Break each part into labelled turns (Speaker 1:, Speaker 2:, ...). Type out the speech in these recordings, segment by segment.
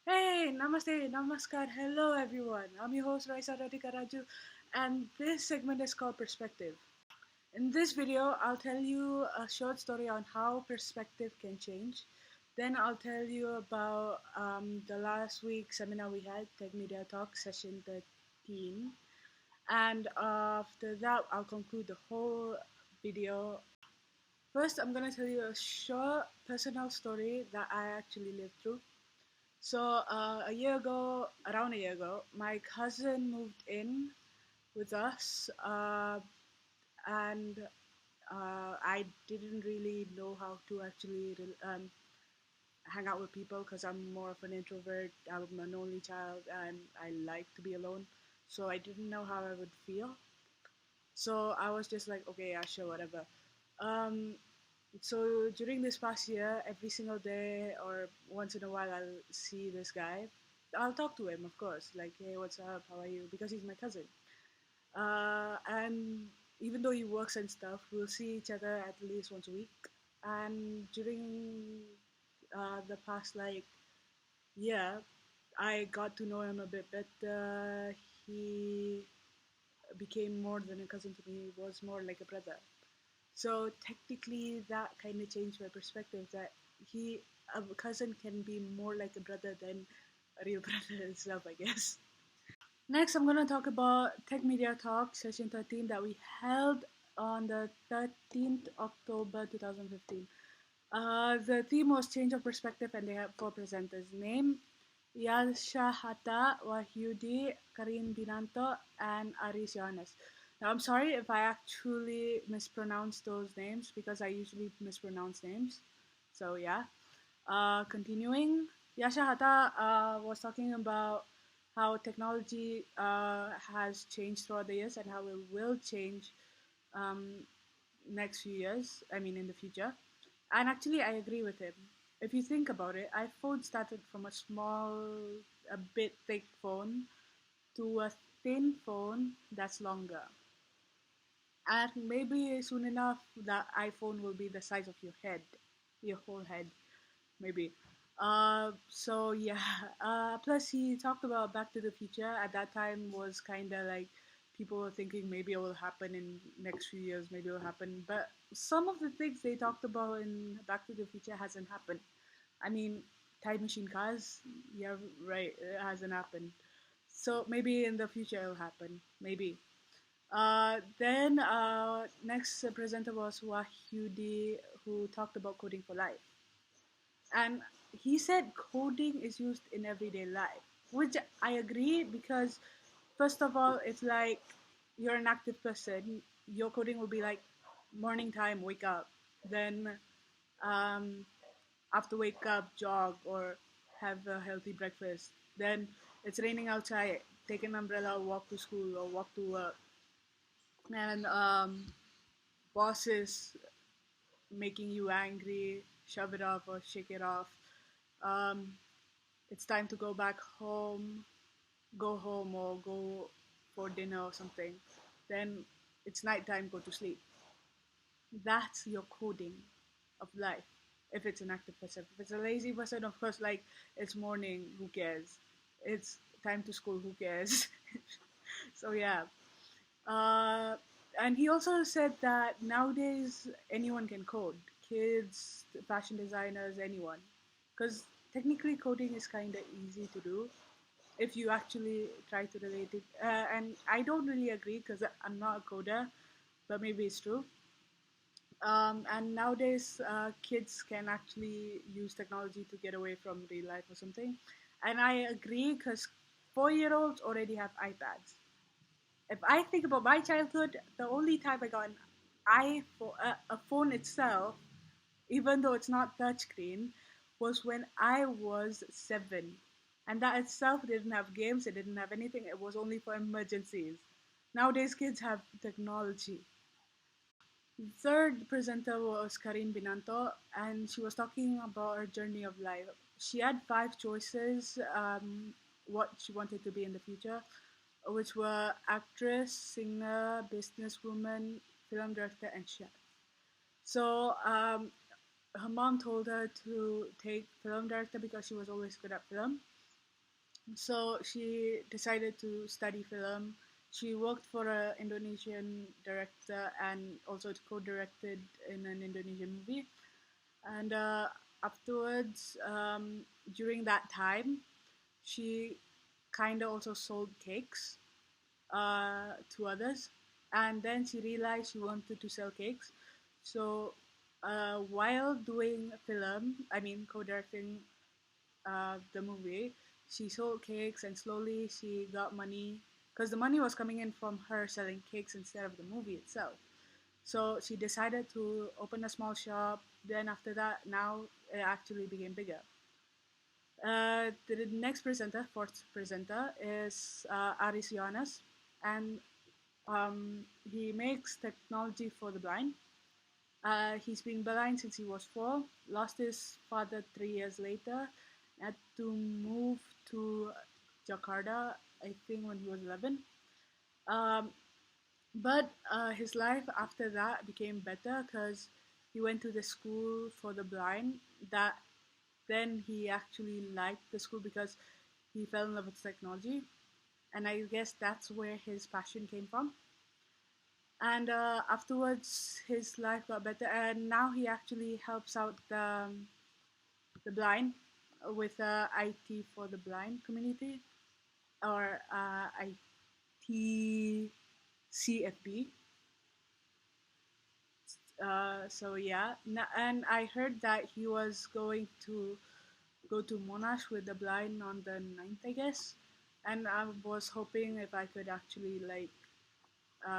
Speaker 1: Hey, namaste, namaskar, hello everyone. I'm your host Raisa Radhika Raju, and this segment is called Perspective. In this video, I'll tell you a short story on how perspective can change. Then I'll tell you about the last week seminar we had, Tech Media Talk session 13. And after that, I'll conclude the whole video. First, I'm gonna tell you a short personal story that I actually lived through. So around a year ago, my cousin moved in with us, and I didn't really know how to actually hang out with people because I'm more of an introvert. I'm an only child, and I like to be alone. So I didn't know how I would feel. So I was just like, okay, yeah, sure, whatever. Um, so during this past year, every single day or once in a while, I'll see this guy. I'll talk to him, of course, like, hey, what's up? How are you? Because he's my cousin. And even though he works and stuff, we'll see each other at least once a week. And during the past year, I got to know him a bit better. He became more than a cousin to me. He was more like a brother. So technically, that kind of changed my perspective. That he, a cousin, can be more like a brother than a real brother itself, I guess. Next, I'm gonna talk about Tech Media Talk session 13 that we held on the 13th October 2015. The theme was change of perspective, and they had four presenters. Name: Yasha, Hata, Wahyudi, Karin, Binanto, and Aris, yohanes. Now, I'm sorry if I actually mispronounce those names because I usually mispronounce names. So, yeah. Continuing, Yasha Hata was talking about how technology has changed throughout the years and how it will change um, next few years. I mean, in the future. And actually, I agree with him. If you think about it, iPhone started from a small, a bit thick phone to a thin phone that's longer. And maybe soon enough, the iPhone will be the size of your head, your whole head, maybe. So yeah. Plus, he talked about Back to the Future. At that time, was kind of like people were thinking maybe it will happen in next few years, maybe it will happen. But some of the things they talked about in Back to the Future hasn't happened. I mean, time machine cars, yeah, right, it hasn't happened. So maybe in the future it'll happen, maybe. Then next presenter was Wahyudi, who talked about coding for life. And he said coding is used in everyday life, which I agree because, first of all, it's like you're an active person. Your coding will be like morning time, wake up. Then um, after wake up, jog or have a healthy breakfast. Then it's raining outside, take an umbrella, walk to school or walk to work. And bosses making you angry, shove it off or shake it off. Um, it's time to go back home, go home or go for dinner or something. Then it's nighttime, go to sleep. That's your coding of life. If it's an active person, if it's a lazy person, of course, like it's morning, who cares? It's time to school, who cares? So yeah. Uh, and he also said that nowadays anyone can code, kids, fashion designers, anyone, because technically coding is kind of easy to do if you actually try to relate it. And I don't really agree because I'm not a coder, but maybe it's true. And nowadays, kids can actually use technology to get away from real life or something. And I agree because 4-year-olds already have iPads. If I think about my childhood, the only time I got an iPhone, a phone itself, even though it's not touchscreen, was when I was 7. And that itself didn't have games, it didn't have anything, it was only for emergencies. Nowadays, kids have technology. The third presenter was Karin Binanto, and she was talking about her journey of life. She had 5 choices, what she wanted to be in the future, which were actress, singer, businesswoman, film director, and chef. So her mom told her to take film director because she was always good at film. So she decided to study film. She worked for an Indonesian director and also co-directed in an Indonesian movie. And afterwards, during that time, she kind of also sold cakes to others. And then she realized she wanted to sell cakes. So while doing film, I mean co-directing the movie, she sold cakes and slowly she got money because the money was coming in from her selling cakes instead of the movie itself. So she decided to open a small shop. Then after that, now it actually became bigger. The next presenter, fourth presenter, is Aris Yohanes, and he makes technology for the blind. He's been blind since he was 4, lost his father 3 years later, had to move to Jakarta, I think, when he was 11. Um, but his life after that became better because he went to the school for the blind. That then he actually liked the school because he fell in love with technology, and I guess that's where his passion came from. And afterwards, his life got better, and now he actually helps out the blind with IT for the blind community, or IT CFB. So yeah, and I heard that he was going to go to Monash with the blind on the 9th, I guess. And I was hoping if I could actually like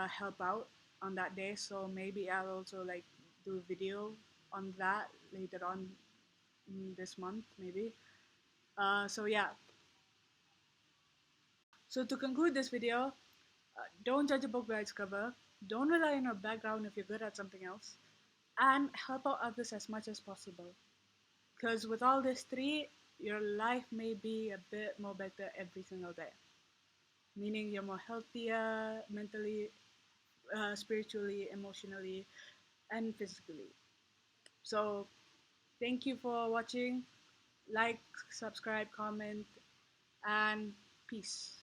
Speaker 1: help out on that day. So maybe I'll also like do a video on that later on this month, maybe. So yeah. So to conclude this video, don't judge a book by its cover. Don't rely on your background if you're good at something else, and help out others as much as possible. Because with all these three, your life may be a bit more better every single day. Meaning you're more healthier mentally, spiritually, emotionally, and physically. So thank you for watching. Like, subscribe, comment, and peace.